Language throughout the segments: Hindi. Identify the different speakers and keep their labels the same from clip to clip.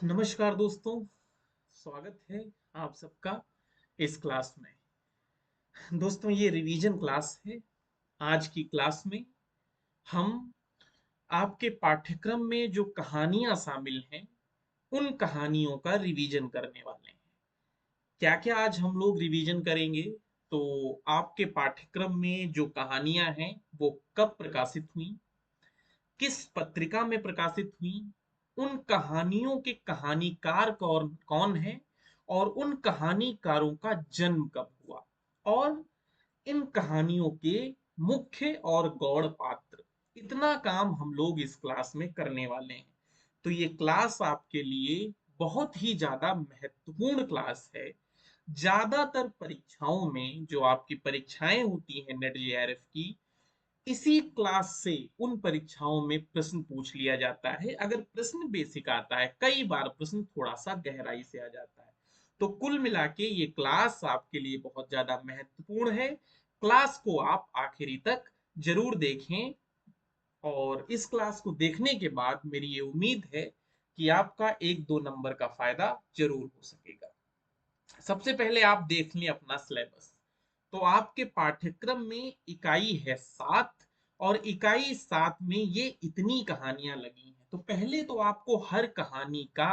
Speaker 1: नमस्कार दोस्तों, स्वागत है आप सबका इस क्लास में। दोस्तों, ये रिवीजन क्लास है। आज की क्लास में हम आपके पाठ्यक्रम में जो कहानियां शामिल हैं, उन कहानियों का रिवीजन करने वाले हैं। क्या क्या आज हम लोग रिवीजन करेंगे? तो आपके पाठ्यक्रम में जो कहानियां हैं वो कब प्रकाशित हुई, किस पत्रिका में प्रकाशित हुई, उन कहानियों के कहानीकार कौन कौन है, और उन कहानीकारों का जन्म कब हुआ, और इन कहानियों के मुख्य और गौड़ पात्र। इतना काम हम लोग इस क्लास में करने वाले हैं। तो ये क्लास आपके लिए बहुत ही ज्यादा महत्वपूर्ण क्लास है। ज्यादातर परीक्षाओं में जो आपकी परीक्षाएं होती हैं नेट जेआरएफ की, इसी क्लास से उन परीक्षाओं में प्रश्न पूछ लिया जाता है। अगर प्रश्न बेसिक आता है, कई बार प्रश्न थोड़ा सा गहराई से आ जाता है। तो कुल मिला के ये क्लास आपके लिए बहुत ज्यादा महत्वपूर्ण है। क्लास को आप आखिरी तक जरूर देखें, और इस क्लास को देखने के बाद मेरी ये उम्मीद है कि आपका 1-2 नंबर का फायदा जरूर हो सकेगा। सबसे पहले आप देख लें अपना सिलेबस। तो आपके पाठ्यक्रम में इकाई है 7, और इकाई 7 में ये इतनी कहानियां लगी हैं। तो पहले तो आपको हर कहानी का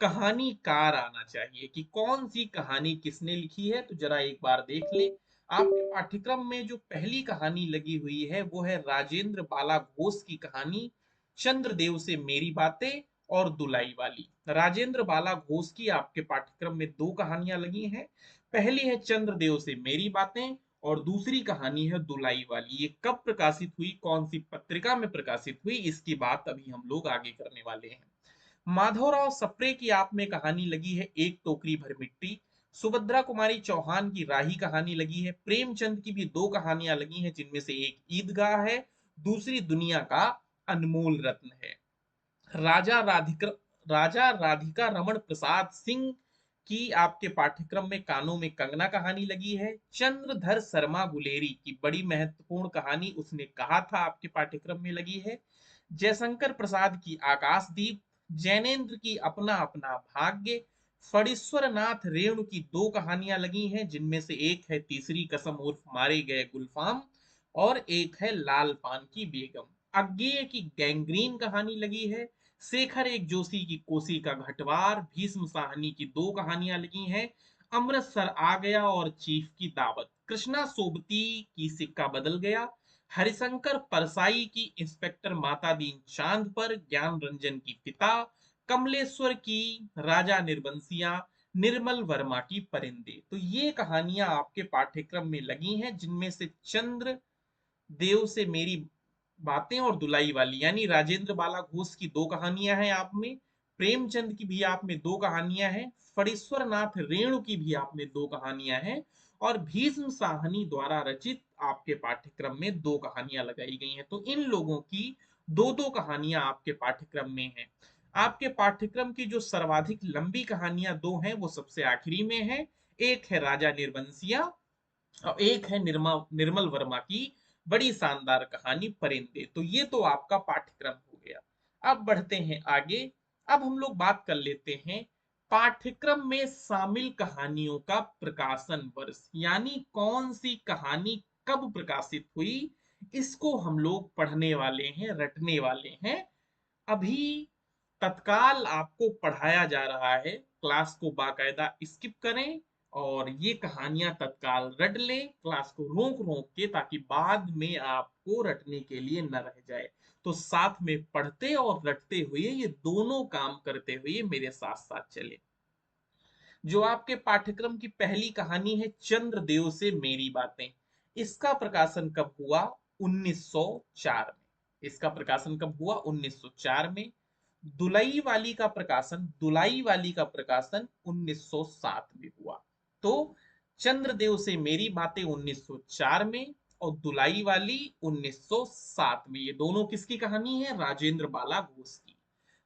Speaker 1: कहानीकार आना चाहिए कि कौन सी कहानी किसने लिखी है। तो जरा एक बार देख ले। आपके पाठ्यक्रम में जो पहली कहानी लगी हुई है वो है राजेंद्र बाला घोष की कहानी चंद्रदेव से मेरी बातें और दुलाई वाली। राजेंद्र बाला घोष की आपके पाठ्यक्रम में दो कहानियां लगी हैं। पहली है चंद्रदेव से मेरी बातें, और दूसरी कहानी है दुलाई वाली। ये कब प्रकाशित हुई, कौन सी पत्रिका में प्रकाशित हुई, इसकी बात अभी हम लोग आगे करने वाले हैं। माधवराव सप्रे की आप में कहानी लगी है एक टोकरी भर मिट्टी। सुभद्रा कुमारी चौहान की राही कहानी लगी है। प्रेमचंद की भी दो कहानियां लगी हैं, जिनमें से एक ईदगाह है, दूसरी दुनिया का अनमोल रत्न है। राजा राधिका राजा राधिका रमन प्रसाद सिंह की आपके पाठ्यक्रम में कानों में कंगना कहानी लगी है। चंद्रधर शर्मा गुलेरी की बड़ी महत्वपूर्ण कहानी उसने कहा था आपके पाठ्यक्रम में लगी है। जयशंकर प्रसाद की आकाशदीप, जैनेन्द्र की अपना अपना भाग्य, फणीश्वर नाथ रेणु की दो कहानियां लगी हैं, जिनमें से एक है तीसरी कसम उर्फ मारे गए गुलफाम, और एक है लाल पान की बेगम। अज्ञेय की गैंग्रीन कहानी लगी है। शेखर एक जोशी की कोसी का घटवार, भीष्म साहनी की दो कहानियां लगी हैं, अमृतसर आ गया और चीफ की दावत। कृष्णा सोबती की सिक्का बदल गया। हरिशंकर परसाई की इंस्पेक्टर मातादीन चांद पर, ज्ञान रंजन की पिता, कमलेश्वर की राजा निर्बंसिया, निर्मल वर्मा की परिंदे। तो ये कहानियां आपके पाठ्यक्रम में लगी हैं, जिनमें से चंद्र देव से मेरी बातें और दुलाई वाली यानी राजेंद्र बाला घोष की दो कहानियां हैं आप में, प्रेमचंद की भी आप में दो कहानियां हैं, फणीश्वर नाथ रेणु की भी आप में दो कहानियां हैं, और भीष्म साहनी द्वारा रचित आपके पाठ्यक्रम में दो कहानियां लगाई गई हैं। तो इन लोगों की दो दो कहानियां आपके पाठ्यक्रम में हैं। आपके पाठ्यक्रम की जो सर्वाधिक लंबी कहानियां दो हैं वो सबसे आखिरी में है। एक है राजा निर्बंसिया, और एक है निर्मल वर्मा की बड़ी शानदार कहानी परिंदे। तो ये तो आपका पाठ्यक्रम हो गया। अब बढ़ते हैं आगे। अब हम लोग बात कर लेते हैं पाठ्यक्रम में शामिल कहानियों का प्रकाशन वर्ष, यानी कौन सी कहानी कब प्रकाशित हुई। इसको हम लोग पढ़ने वाले हैं, रटने वाले हैं। अभी तत्काल आपको पढ़ाया जा रहा है, क्लास को बाकायदा स्किप करें और ये कहानियां तत्काल रट लें, क्लास को रोक रोक के, ताकि बाद में आपको रटने के लिए न रह जाए। तो साथ में पढ़ते और रटते हुए, ये दोनों काम करते हुए मेरे साथ साथ चले। जो आपके पाठ्यक्रम की पहली कहानी है चंद्रदेव से मेरी बातें, इसका प्रकाशन कब हुआ? 1904 में। इसका प्रकाशन कब हुआ? 1904 में। दुलाई वाली का प्रकाशन 1907 में हुआ। तो चंद्रदेव से मेरी बातें 1904 में, और दुलाई वाली 1907 में। ये दोनों किसकी कहानी है? राजेंद्र बाला घोष की।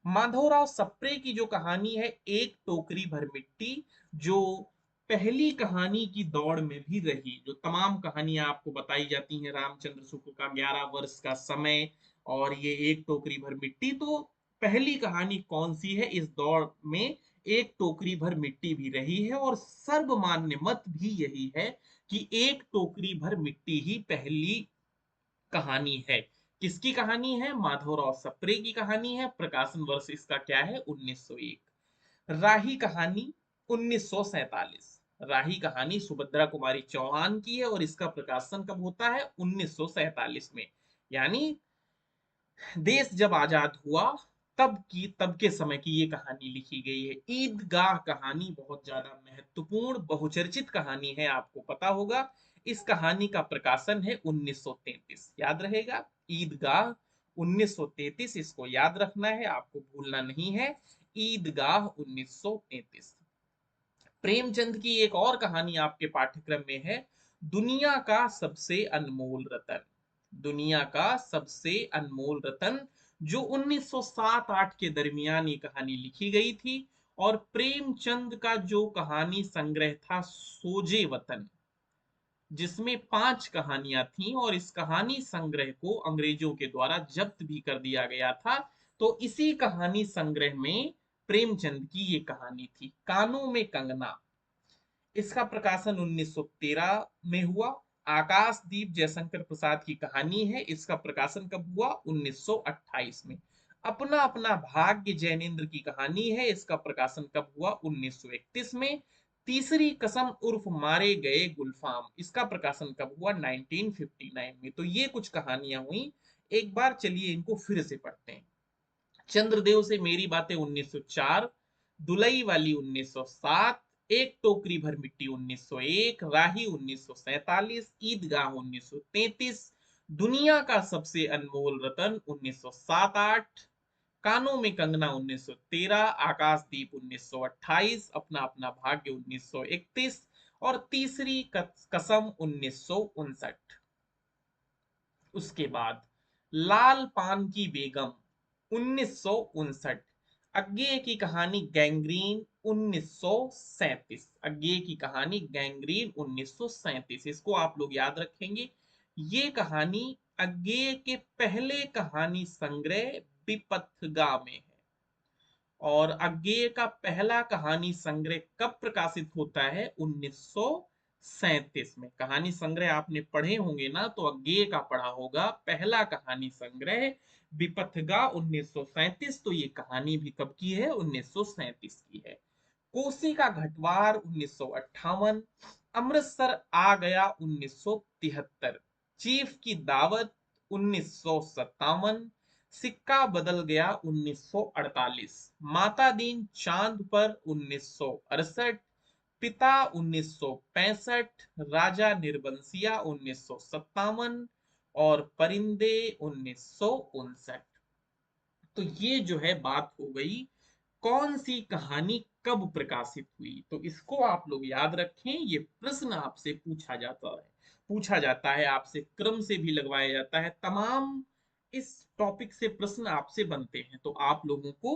Speaker 1: माधवराव सप्रे की जो कहानी है एक टोकरी भर मिट्टी, जो पहली कहानी की दौड़ में भी रही। जो तमाम कहानियां आपको बताई जाती हैं, रामचंद्र शुक्ल का 11 वर्ष का समय और ये एक टोकरी भर मिट्टी, तो पहली कहानी कौन सी है इस दौड़ में? एक टोकरी भर मिट्टी भी रही है, और सर्वमान्य मत भी यही है कि एक टोकरी भर मिट्टी ही पहली कहानी है। किसकी कहानी है? माधवराव सप्रे की कहानी है। प्रकाशन वर्ष इसका क्या है? 1901। राही कहानी 1947। राही कहानी सुभद्रा कुमारी चौहान की है, और इसका प्रकाशन कब होता है? 1947 में। यानी देश जब आजाद हुआ तब के समय की ये कहानी लिखी गई है। ईदगाह कहानी बहुत ज्यादा महत्वपूर्ण बहुचर्चित कहानी है, आपको पता होगा। इस कहानी का प्रकाशन है 1933, याद रहेगा। ईदगाह 1933, इसको याद रखना है, आपको भूलना नहीं है। ईदगाह 1933। प्रेमचंद की एक और कहानी आपके पाठ्यक्रम में है, दुनिया का सबसे अनमोल रतन। दुनिया का सबसे अनमोल रतन, जो 1907-8 के दरमियान ये कहानी लिखी गई थी। और प्रेमचंद का जो कहानी संग्रह था सोजे वतन, जिसमें 5 कहानियां थी, और इस कहानी संग्रह को अंग्रेजों के द्वारा जब्त भी कर दिया गया था। तो इसी कहानी संग्रह में प्रेमचंद की ये कहानी थी, कानों में कंगना। इसका प्रकाशन 1913 में हुआ। आकाशदीप जयशंकर प्रसाद की कहानी है, इसका प्रकाशन कब हुआ? 1928 में। अपना अपना भाग्य जैनेन्द्र की कहानी है, इसका प्रकाशन कब हुआ? 1931 में। तीसरी कसम उर्फ मारे गए गुलफाम, इसका प्रकाशन कब हुआ? 1959 में। तो ये कुछ कहानियां हुई। एक बार चलिए इनको फिर से पढ़ते हैं। चंद्रदेव से मेरी बातें 1904, दुलई वाली 1907, एक टोकरी भर मिट्टी 1901, राही 1947, ईदगाह 1933, दुनिया का सबसे अनमोल रतन 1907-8, कानों में कंगना 1913, आकाशदीप 1928, अपना अपना भाग्य 1931, और तीसरी कसम 1959। उसके बाद लाल पान की बेगम 1959, अज्ञे की कहानी गैंग्रीन 1937। अज्ञे की कहानी गैंग्रीन 1937, इसको आप लोग याद रखेंगे। ये कहानी अज्ञे के पहले कहानी संग्रह विपथगा में है। और अज्ञेय का पहला कहानी संग्रह कब प्रकाशित होता है? 1937 में। कहानी संग्रह आपने पढ़े होंगे ना, तो अज्ञेय का पढ़ा होगा। पहला कहानी संग्रह विपथगा 1937। तो ये कहानी भी कब की है? 1937 की है। कोसी का घटवार 1958, अमृतसर आ गया 1973, चीफ की दावत 1957, सिक्का बदल गया 1948, माता दीन चांद पर 1968, पिता 1965, राजा निर्बंसिया 1957, और परिंदे 1959। तो ये जो है बात हो गई, कौन सी कहानी कब प्रकाशित हुई। तो इसको आप लोग याद रखें, ये प्रश्न आपसे पूछा जाता है आपसे, क्रम से भी लगवाया जाता है। तमाम इस टॉपिक से प्रश्न आपसे बनते हैं, तो आप लोगों को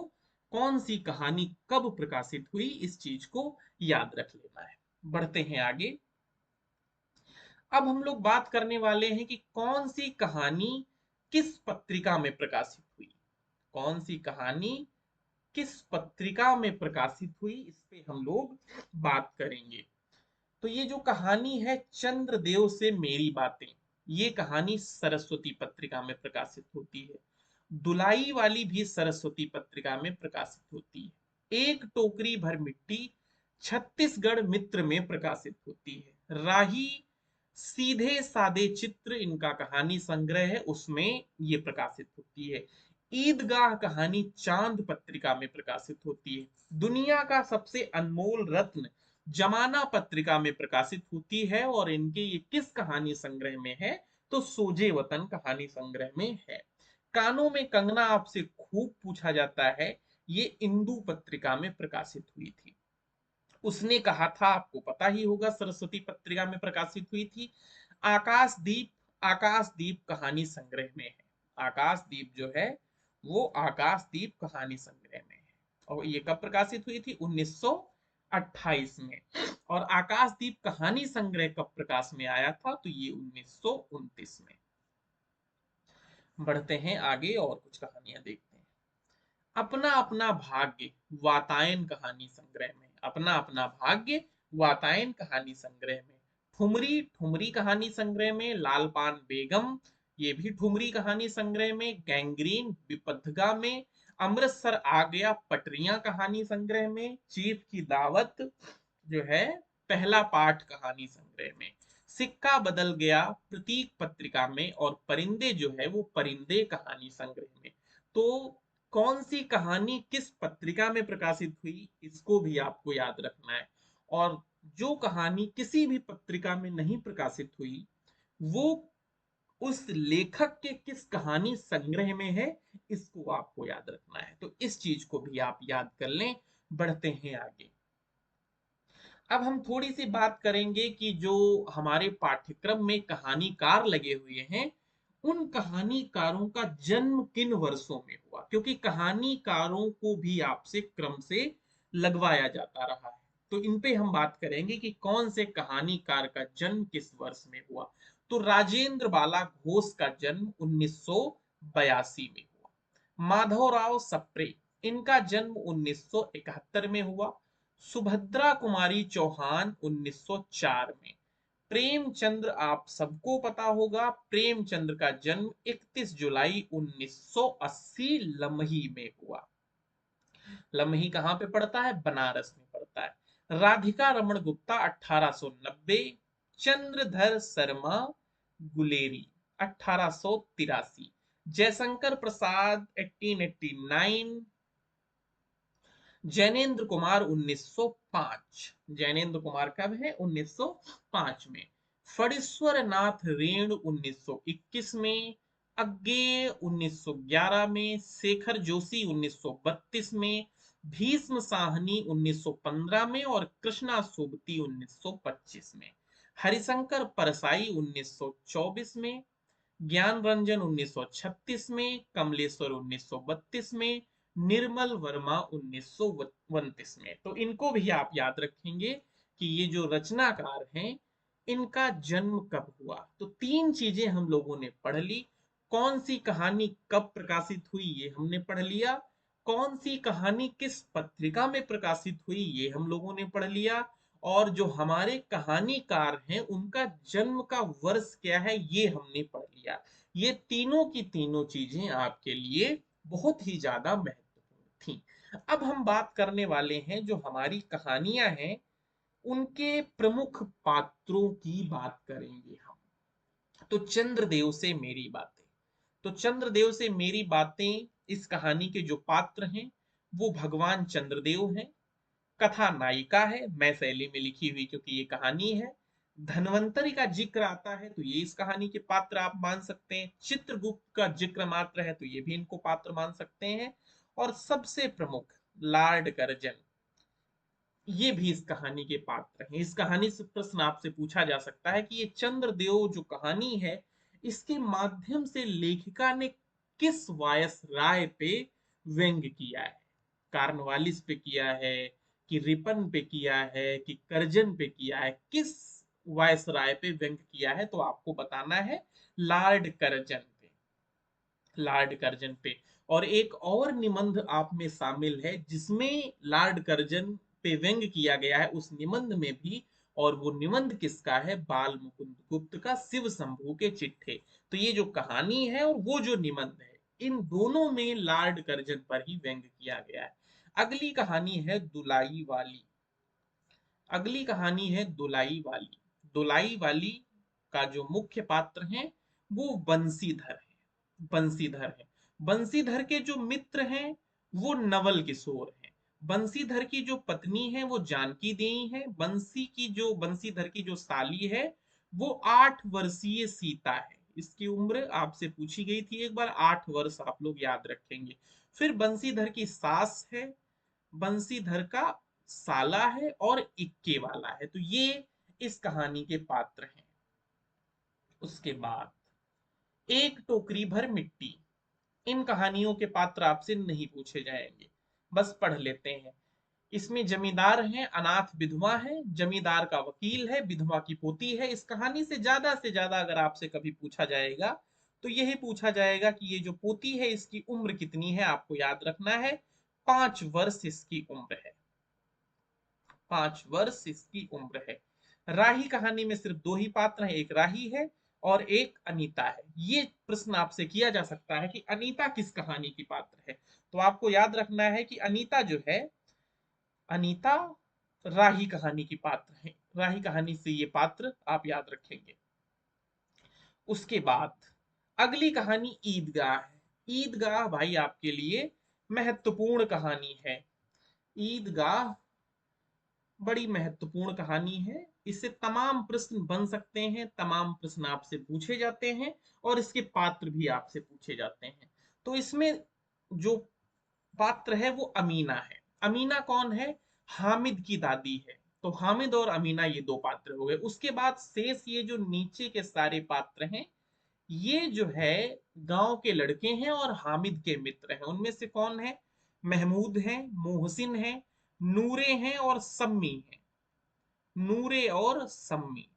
Speaker 1: कौन सी कहानी कब प्रकाशित हुई, इस चीज को याद रख लेना है। बढ़ते हैं आगे। अब हम लोग बात करने वाले हैं कि कौन सी कहानी किस पत्रिका में प्रकाशित हुई। कौन सी कहानी किस पत्रिका में प्रकाशित हुई, इस पे हम लोग बात करेंगे। तो ये जो कहानी है चंद्रदेव से मेरी बातें, ये कहानी सरस्वती पत्रिका में प्रकाशित होती है। दुलाई वाली भी सरस्वती पत्रिका में प्रकाशित होती है। एक टोकरी भर मिट्टी छत्तीसगढ़ मित्र में प्रकाशित होती है। राही सीधे सादे चित्र, इनका कहानी संग्रह है, उसमें ये प्रकाशित होती है। ईदगाह कहानी चांद पत्रिका में प्रकाशित होती है। दुनिया का सबसे अनमोल रत्न जमाना पत्रिका में प्रकाशित होती है, और इनके ये किस कहानी संग्रह में है? तो सोजे वतन कहानी संग्रह में है। कानों में कंगना आपसे खूब पूछा जाता है, ये इंदु पत्रिका में प्रकाशित हुई थी। उसने कहा था, आपको पता ही होगा, सरस्वती पत्रिका में प्रकाशित हुई थी। आकाशदीप, आकाशदीप कहानी संग्रह में है। आकाशदीप जो है वो आकाशदीप कहानी संग्रह में है। और ये कब प्रकाशित हुई थी? 28 में। और आकाशदीप कहानी संग्रह कब प्रकाश में आया था, तो ये 1929 में। बढ़ते हैं आगे और कुछ कहानियां देखते हैं। अपना अपना भाग्य वातायन कहानी संग्रह में, अपना अपना भाग्य वातायन कहानी संग्रह में। ठुमरी ठुमरी कहानी संग्रह में लालपान बेगम, ये भी ठुमरी कहानी संग्रह में। गैंग्रीन विपथगा में। अमृतसर आ गया पटरियां कहानी संग्रह में। चीफ की दावत जो है पहला पाठ कहानी संग्रह में। सिक्का बदल गया प्रतीक पत्रिका में। और परिंदे जो है वो परिंदे कहानी संग्रह में। तो कौन सी कहानी किस पत्रिका में प्रकाशित हुई, इसको भी आपको याद रखना है। और जो कहानी किसी भी पत्रिका में नहीं प्रकाशित हुई, वो उस लेखक के किस कहानी संग्रह में है, इसको आपको याद रखना है। तो इस चीज को भी आप याद कर लें। बढ़ते हैं आगे। अब हम थोड़ी सी बात करेंगे कि जो हमारे पाठ्यक्रम में कहानीकार लगे हुए हैं, उन कहानीकारों का जन्म किन वर्षों में हुआ, क्योंकि कहानीकारों को भी आपसे क्रम से लगवाया जाता रहा है। तो इन पे हम बात करेंगे कि कौन से कहानीकार का जन्म किस वर्ष में हुआ। तो राजेंद्र बाला घोष का जन्म 1982 में हुआ। माधवराव सप्रे, इनका जन्म 1971 में हुआ। सुभद्रा कुमारी चौहान 1904 में। प्रेमचंद्र, आप सबको पता होगा, प्रेमचंद्र का जन्म 31 जुलाई 1980 लम्ही में हुआ। लम्ही कहां पे पड़ता है, बनारस में पड़ता है। राधिका रमण गुप्ता 1890। चंद्रधर शर्मा गुलेरी 1883। जयशंकर प्रसाद 1889। जैनेन्द्र कुमार 1905। जैनेन्द्र कुमार कब है, 1905 में। फणीश्वर नाथ रेणु 1921 में। अज्ञेय 1911 में। शेखर जोशी 1932 में। भीष्म साहनी 1915 में। और कृष्णा सोबती 1925 में। हरिशंकर परसाई 1924 में। ज्ञान रंजन 1936 में। कमलेश्वर 1932 में। निर्मल वर्मा 1929 में। तो इनको भी आप याद रखेंगे कि ये जो रचनाकार हैं, इनका जन्म कब हुआ। तो तीन चीजें हम लोगों ने पढ़ ली। कौन सी कहानी कब प्रकाशित हुई, ये हमने पढ़ लिया। कौन सी कहानी किस पत्रिका में प्रकाशित हुई, ये हम लोगों ने पढ़ लिया। और जो हमारे कहानीकार हैं, उनका जन्म का वर्ष क्या है, ये हमने पढ़ लिया। ये तीनों की तीनों चीजें आपके लिए बहुत ही ज्यादा महत्वपूर्ण थी। अब हम बात करने वाले हैं, जो हमारी कहानियां हैं उनके प्रमुख पात्रों की बात करेंगे हम। तो चंद्रदेव से मेरी बातें। तो चंद्रदेव से मेरी बातें, इस कहानी के जो पात्र हैं वो भगवान चंद्रदेव हैं। कथा नायिका है, मैं शैली में लिखी हुई क्योंकि ये कहानी है। धन्वंतरि का जिक्र आता है तो ये इस कहानी के पात्र आप मान सकते हैं। चित्रगुप्त का जिक्र मात्र है तो ये भी इनको पात्र मान सकते हैं। और सबसे प्रमुख लॉर्ड कर्जन, ये भी इस कहानी के पात्र हैं। इस कहानी से प्रश्न आपसे पूछा जा सकता है कि ये चंद्रदेव जो कहानी है, इसके माध्यम से लेखिका ने किस वायसराय पे व्यंग्य किया है। कार्नवालिस पे किया है, कि रिपन पे किया है, कि कर्जन पे किया है, किस वायसराय पे व्यंग्य किया है, तो आपको बताना है लॉर्ड कर्जन पे। लॉर्ड कर्जन पे। और एक और निबंध आप में शामिल है जिसमें लॉर्ड कर्जन पे व्यंग्य किया गया है, उस निबंध में भी। और वो निबंध किसका है, बाल मुकुंद गुप्त का शिव शंभू के चिट्ठे। तो ये जो कहानी है और वो जो निबंध है, इन दोनों में लॉर्ड कर्जन पर ही व्यंग्य किया गया है। अगली कहानी है दुलाई वाली। अगली कहानी है दुलाई वाली। दुलाई वाली का जो मुख्य पात्र है वो बंसीधर है। बंसीधर है। बंसीधर के जो मित्र हैं वो नवल किशोर हैं। बंसीधर की जो पत्नी है वो जानकी देई है। बंसीधर की जो साली है वो 8 वर्षीय सीता है। इसकी उम्र आपसे पूछी गई थी एक बार, 8 वर्ष आप लोग याद रखेंगे। फिर बंसीधर की सास है। बंसीधर का साला है और इक्के वाला है। तो ये इस कहानी के पात्र हैं। उसके बाद एक टोकरी भर मिट्टी। इन कहानियों के पात्र आपसे नहीं पूछे जाएंगे, बस पढ़ लेते हैं। इसमें जमींदार है, अनाथ विधवा है, जमींदार का वकील है, विधवा की पोती है। इस कहानी से ज्यादा अगर आपसे कभी पूछा जाएगा तो यही पूछा जाएगा कि ये जो पोती है इसकी उम्र कितनी है। आपको याद रखना है 5 वर्ष इसकी उम्र है, 5 वर्ष इसकी उम्र है। राही कहानी में सिर्फ 2 ही पात्र हैं, एक राही है और एक अनीता है। ये प्रश्न आपसे किया जा सकता है कि अनीता किस कहानी की पात्र है। तो आपको याद रखना है कि अनीता जो है, अनीता राही कहानी की पात्र है। राही कहानी से ये पात्र आप याद रखेंगे। उसके बाद अगली कहानी ईदगाह है। ईदगाह भाई आपके लिए महत्वपूर्ण कहानी है। ईदगाह बड़ी महत्वपूर्ण कहानी है। इससे तमाम प्रश्न बन सकते हैं, तमाम प्रश्न आपसे पूछे जाते हैं और इसके पात्र भी आपसे पूछे जाते हैं। तो इसमें जो पात्र है वो अमीना है। अमीना कौन है? हामिद की दादी है। तो हामिद और अमीना ये 2 पात्र हो गए। उसके बाद शेष ये जो नीचे के सारे पात्र हैं ये जो है गांव के लड़के हैं और हामिद के मित्र हैं। उनमें से कौन है? महमूद है, मोहसिन है, नूरे हैं और सम्मी है। नूरे और सम्मी।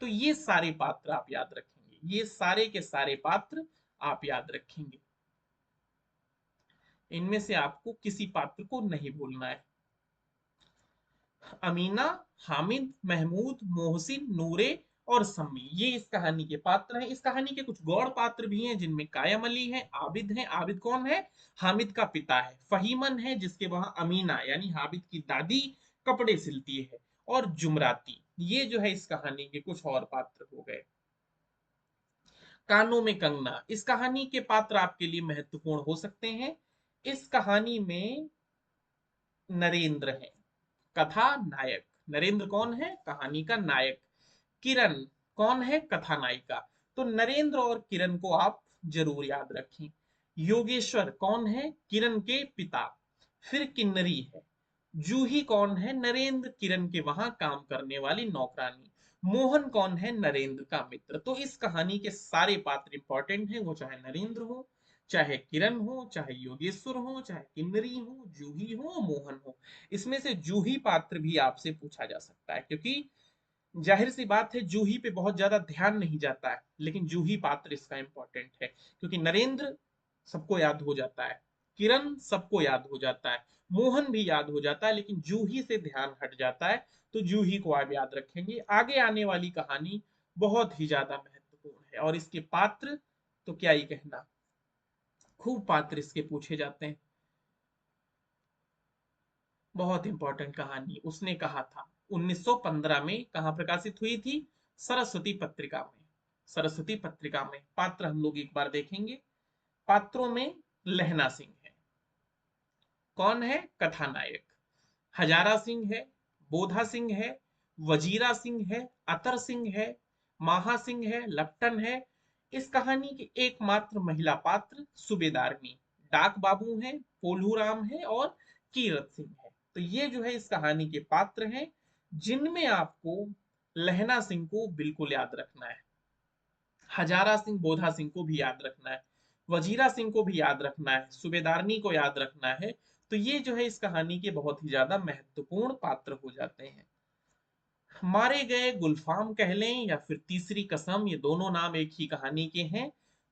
Speaker 1: तो ये सारे पात्र आप याद रखेंगे, ये सारे के सारे पात्र आप याद रखेंगे। इनमें से आपको किसी पात्र को नहीं भूलना है। अमीना, हामिद, महमूद, मोहसिन, नूरे और सम्मी, ये इस कहानी के पात्र हैं। इस कहानी के कुछ गौड़ पात्र भी हैं जिनमें कायम अली है, आबिद है। आबिद कौन है? हामिद का पिता है। फहीमन है जिसके वहां अमीना यानी हामिद की दादी कपड़े सिलती है। और जुमराती, ये जो है इस कहानी के कुछ और पात्र हो गए। कानों में कंगना, इस कहानी के पात्र आपके लिए महत्वपूर्ण हो सकते हैं। इस कहानी में नरेंद्र है कथा नायक। नरेंद्र कौन है? कहानी का नायक। किरण कौन है? कथा नायिका। तो नरेंद्र और किरण को आप जरूर याद रखें। योगेश्वर कौन है? किरण के पिता। फिर किन्नरी है। जूही कौन है? नरेंद्र किरण के वहां काम करने वाली नौकरानी। मोहन कौन है? नरेंद्र का मित्र। तो इस कहानी के सारे पात्र इंपॉर्टेंट हैं, वो चाहे नरेंद्र हो, चाहे किरण हो, चाहे योगेश्वर हो, चाहे किन्नरी हो, जूही हो, मोहन हो। इसमें से जूही पात्र भी आपसे पूछा जा सकता है, क्योंकि जाहिर सी बात है जूही पे बहुत ज्यादा ध्यान नहीं जाता है, लेकिन जूही पात्र इसका इंपॉर्टेंट है। क्योंकि नरेंद्र सबको याद हो जाता है, किरण सबको याद हो जाता है, मोहन भी याद हो जाता है, लेकिन जूही से ध्यान हट जाता है। तो जूही को आप याद रखेंगे। आगे आने वाली कहानी बहुत ही ज्यादा महत्वपूर्ण है और इसके पात्र तो क्या ही कहना, खूब पात्र इसके पूछे जाते हैं। बहुत इंपॉर्टेंट कहानी। उसने कहा था 1915 में कहा प्रकाशित हुई थी? सरस्वती पत्रिका में। सरस्वती पत्रिका में पात्र हम लोग एक बार देखेंगे। पात्रों में लहना सिंह है। कौन है? कथानायक। हजारा सिंह है, बोधा सिंह है, वजीरा सिंह है, अतर सिंह है, माहा सिंह है, लपटन है। इस कहानी के एकमात्र महिला पात्र सूबेदारनी, डाक बाबू हैं, पोलू राम है और कीरत सिंह है। तो ये जो है इस कहानी के पात्र हैं, जिनमें आपको लहना सिंह को बिल्कुल याद रखना है, हजारा सिंह बोधा सिंह को भी याद रखना है, वजीरा सिंह को भी याद रखना है, सूबेदारनी को याद रखना है। तो ये जो है इस कहानी के बहुत ही ज्यादा महत्वपूर्ण पात्र हो जाते हैं। मारे गए गुलफाम कह लें या फिर तीसरी कसम, ये दोनों नाम एक ही कहानी के हैं।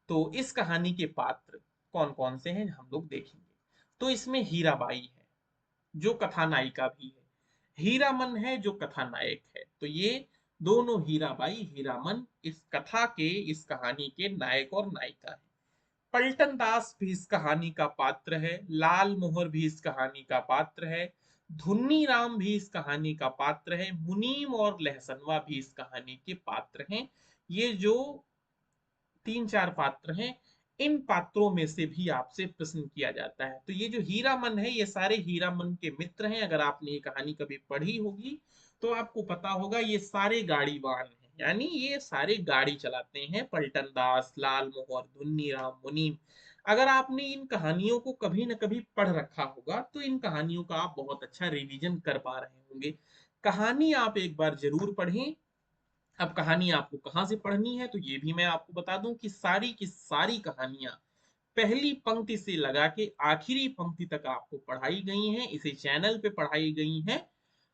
Speaker 1: तो इस कहानी के पात्र कौन कौन से हैं हम लोग देखेंगे। तो इसमें हीराबाई है जो कथानायिका भी है, हीरामन है जो कथानायक है। तो ये दोनों हीराबाई हीरामन इस कथा के, इस कहानी के नायक और नायिका है। पलटन दास भी इस कहानी का पात्र है, लाल मोहर भी इस कहानी का पात्र है, धुन्नी राम भी इस कहानी का पात्र है, मुनीम और लहसनवा भी इस कहानी के पात्र हैं। ये जो 3-4 पात्र हैं, इन पात्रों में से भी आपसे प्रश्न किया जाता है। तो ये जो हीरामन है ये सारे हीरामन के मित्र हैं। अगर आपने ये कहानी कभी पढ़ी होगी तो आपको पता होगा ये सारे गाड़ीवान हैं, यानी ये सारे गाड़ी चलाते हैं। पलटन दास, लाल मोहर, धुन्नी राम, मुनीम। अगर आपने इन कहानियों को कभी न कभी पढ़ रखा होगा तो इन कहानियों का आप बहुत अच्छा रिवीजन कर पा रहे होंगे। कहानी आप एक बार जरूर पढ़ें। अब कहानी आपको कहाँ से पढ़नी है तो ये भी मैं आपको बता दूं कि सारी की सारी कहानियां पहली पंक्ति से लगा के आखिरी पंक्ति तक आपको पढ़ाई गई हैं, इसी चैनल पे पढ़ाई गई हैं।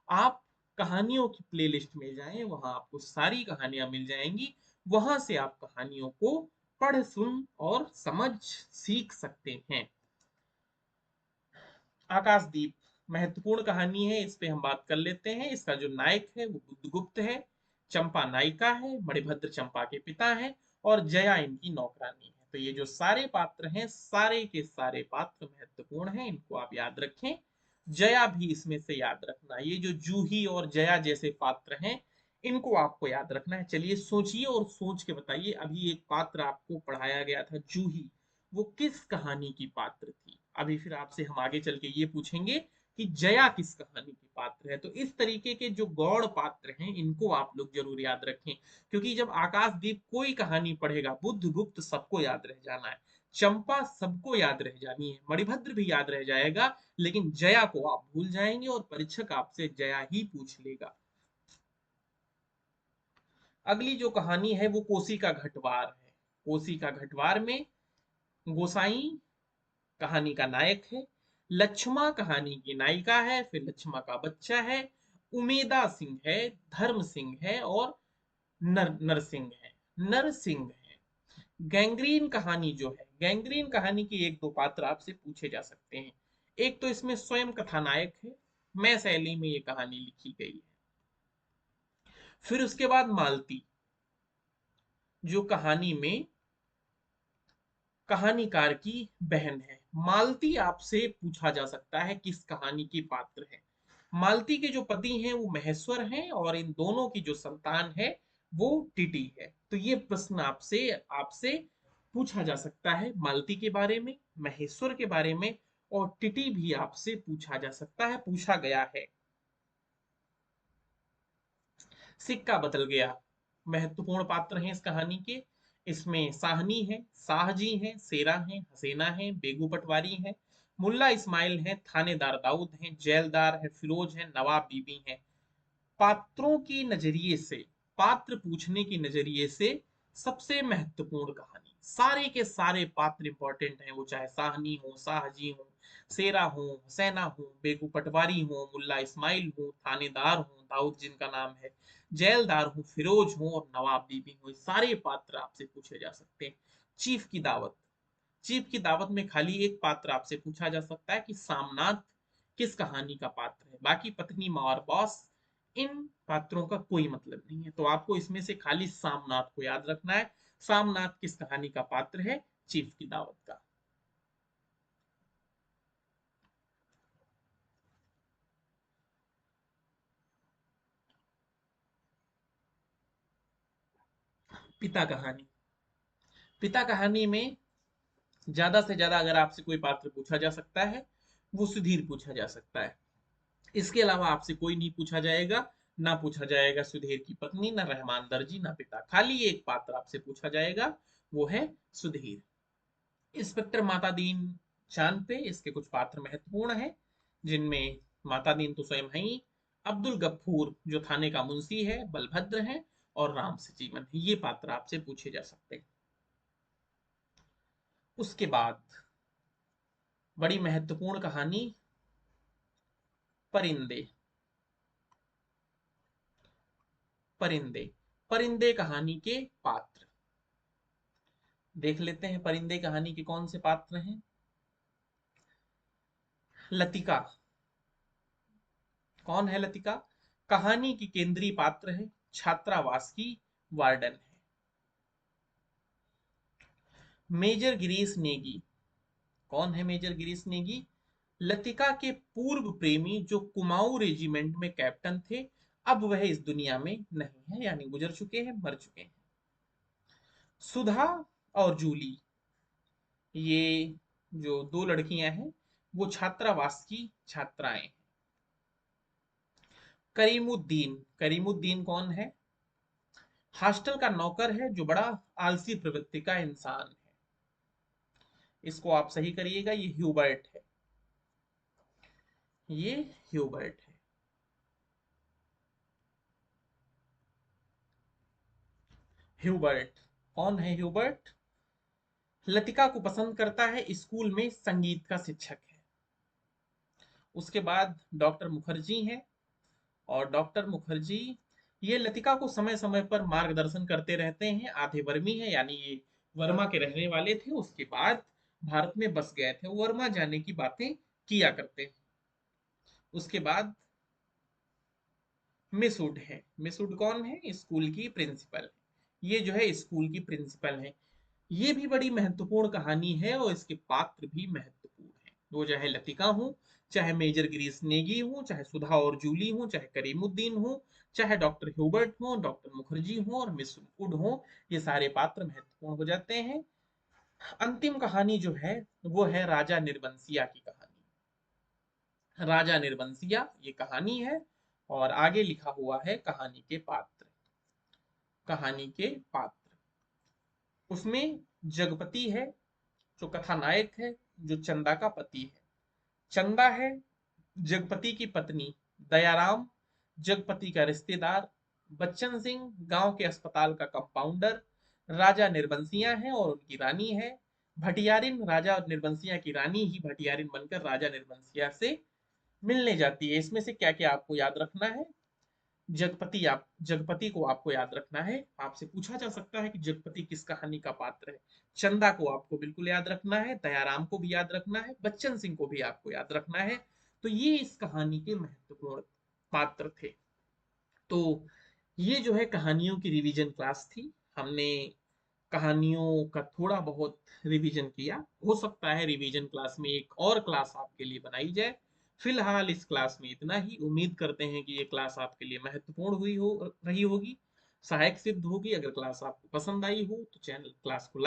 Speaker 1: आप कहानियों की प्लेलिस्ट में जाएं, वहां आपको सारी कहानियां मिल जाएंगी। वहां से आप कहानियों को पढ़ सुन और समझ सीख सकते हैं। आकाशदीप महत्वपूर्ण कहानी है, इस पे हम बात कर लेते हैं। इसका जो नायक है वो बुद्धगुप्त है, चंपा नायिका है, मणिभद्र चंपा के पिता हैं और जया इनकी नौकरानी है। तो ये जो सारे पात्र हैं, सारे के सारे पात्र महत्वपूर्ण हैं, इनको आप याद रखें। जया भी इसमें से याद रखना। ये जो जूही और जया जैसे पात्र हैं, इनको आपको याद रखना है। चलिए सोचिए और सोच के बताइए। अभी एक पात्र आपको पढ़ाया गया था, जूही, वो किस कहानी की पात्र थी? अभी फिर आपसे हम आगे चल के ये पूछेंगे कि जया किस कहानी की पात्र है। तो इस तरीके के जो गौड़ पात्र हैं, इनको आप लोग जरूर याद रखें, क्योंकि जब आकाशदीप कोई कहानी पढ़ेगा, बुद्धगुप्त सबको याद रह जाना है, चंपा सबको याद रह जानी है, मणिभद्र भी याद रह जाएगा, लेकिन जया को आप भूल जाएंगे और परीक्षक आपसे जया ही पूछ लेगा। अगली जो कहानी है वो कोसी का घटवार है। कोसी का घटवार में गोसाई कहानी का नायक है, लक्ष्मा कहानी की नायिका है, फिर लक्ष्मा का बच्चा है, उमेदा सिंह है, धर्म सिंह है और नरसिंह है। नरसिंह है। गैंग्रीन कहानी जो है, गैंग्रीन कहानी के एक दो पात्र आपसे पूछे जा सकते हैं। एक तो इसमें स्वयं कथानायक है, मैं शैली में ये कहानी लिखी गई है। फिर उसके बाद मालती, जो कहानी में कहानीकार की बहन है। मालती आपसे पूछा जा सकता है किस कहानी की पात्र है। मालती के जो पति हैं वो महेश्वर हैं और इन दोनों की जो संतान है वो टिटी है। तो ये प्रश्न आपसे आपसे पूछा जा सकता है मालती के बारे में, महेश्वर के बारे में, और टिटी भी आपसे पूछा जा सकता है, पूछा गया है। सिक्का बदल गया महत्वपूर्ण पात्र हैं इस कहानी के। इसमें साहनी है, शाहजी हैं, सेरा हैं, हसीना हैं, बेगू पटवारी हैं, मुल्ला इस्माइल हैं, थानेदार दाऊद हैं, जेलदार है, फिरोज हैं, नवाब बीबी हैं। पात्रों की नजरिए से, पात्र पूछने की नजरिए से सबसे महत्वपूर्ण कहानी। सारे के सारे पात्र इंपॉर्टेंट हैं, वो चाहे साहनी हो, शाहजी हो, सेरा हो, हुसैना हो, बेगू पटवारी हो, मुल्ला इस्माइल हो, थानेदार हो दाऊद जिनका नाम है, जेलदार हो, फिरोज हो और नवाब बीबी हो, सारे पात्र आपसे पूछे जा सकते हैं। चीफ की दावत, चीफ की दावत में खाली एक पात्र आपसे पूछा जा सकता है कि सामनाथ किस कहानी का पात्र है। बाकी पत्नी, माँ और बॉस, इन पात्रों का कोई मतलब नहीं है। तो आपको इसमें से खाली सामनाथ को याद रखना है। सामनाथ किस कहानी का पात्र है? चीफ की दावत का। पिता कहानी, पिता कहानी में ज्यादा से ज्यादा अगर आपसे कोई पात्र पूछा जा सकता है, वो सुधीर पूछा जा सकता है। इसके अलावा आपसे कोई नहीं पूछा जाएगा। ना पूछा जाएगा सुधीर की पत्नी, ना रहमान दर्जी, ना पिता। खाली एक पात्र आपसे पूछा जाएगा, वो है सुधीर। इंस्पेक्टर माता दीन चांद पे इसके कुछ पात्र महत्वपूर्ण हैं, जिनमें माता दीन तो स्वयं है ही, अब्दुल गफूर जो थाने का मुंशी है, बलभद्र है और राम से जीवन है। ये पात्र आपसे पूछे जा सकते हैं। उसके बाद बड़ी महत्वपूर्ण कहानी, परिंदे। परिंदे, परिंदे कहानी के पात्र देख लेते हैं। परिंदे कहानी के कौन से पात्र हैं? लतिका। कौन है लतिका? कहानी की केंद्रीय पात्र है, छात्रावास की वार्डन है। मेजर गिरीश नेगी। कौन है मेजर गिरीश नेगी? लतिका के पूर्व प्रेमी, जो कुमाऊं रेजिमेंट में कैप्टन थे, अब वह इस दुनिया में नहीं है, यानी गुजर चुके हैं, मर चुके हैं। सुधा और जूली, ये जो दो लड़कियां हैं, वो छात्रावास की छात्राएं हैं। करीमुद्दीन, करीमुद्दीन कौन है? हॉस्टल का नौकर है, जो बड़ा आलसी प्रवृत्ति का इंसान है। इसको आप सही करिएगा, ये ह्यूबर्ट है। ये ह्यूबर्ट है। ह्यूबर्ट, कौन है ह्यूबर्ट? लतिका को पसंद करता है, स्कूल में संगीत का शिक्षक है। उसके बाद डॉक्टर मुखर्जी हैं, और डॉक्टर मुखर्जी ये लतिका को समय समय पर मार्गदर्शन करते रहते हैं। आधे वर्मी है, यानी ये वर्मा के रहने वाले थे, उसके बाद भारत में बस गए थे, वर्मा जाने की बातें किया करते हैं। उसके बाद मिसुड है। मिसुड कौन है? स्कूल की प्रिंसिपल। ये जो है स्कूल की प्रिंसिपल है। ये भी बड़ी महत्वपूर्ण कहानी है और इसके पात्र भी महत्वपूर्ण हैं। वो चाहे लतिका हो, चाहे मेजर ग्रीस नेगी हो, चाहे सुधा और जूली हो, चाहे करीमुद्दीन हो, चाहे डॉक्टर ह्यूबर्ट हो, डॉक्टर मुखर्जी हो और मिस वुड हो, ये सारे पात्र महत्वपूर्ण हो जाते हैं। अंतिम कहानी जो है वो है राजा निर्बंसिया की कहानी। राजा निर्बंसिया ये कहानी है, और आगे लिखा हुआ है कहानी के पात्र। कहानी के पात्र उसमें जगपति है जो कथानायक है, जो चंदा का पति है। चंदा है जगपति की पत्नी, दयाराम जगपति का रिश्तेदार, बच्चन सिंह गांव के अस्पताल का कंपाउंडर, राजा निर्बंसिया है और उनकी रानी है भटियारिन। राजा निर्बंसिया की रानी ही भटियारिन बनकर राजा निर्बंसिया से मिलने जाती है। इसमें से क्या क्या आपको याद रखना है? जगपति को आपको याद रखना है। आपसे पूछा जा सकता है कि जगपति किस कहानी का पात्र है। चंदा को आपको बिल्कुल याद रखना है, दयाराम को भी याद रखना है, बच्चन सिंह को भी आपको याद रखना है। तो ये इस कहानी के महत्वपूर्ण पात्र थे। तो ये जो है कहानियों की रिवीजन क्लास थी। हमने कहानियों का थोड़ा बहुत रिवीजन किया। हो सकता है रिवीजन क्लास में एक और क्लास आपके लिए बनाई जाए। फिलहाल इस क्लास में इतना ही। उम्मीद करते हैं कि ये क्लास आपके लिए महत्वपूर्ण हुई हो रही होगी, सहायक सिद्ध होगी। अगर क्लास आपको पसंद आई हो तो चैनल क्लास को लाइक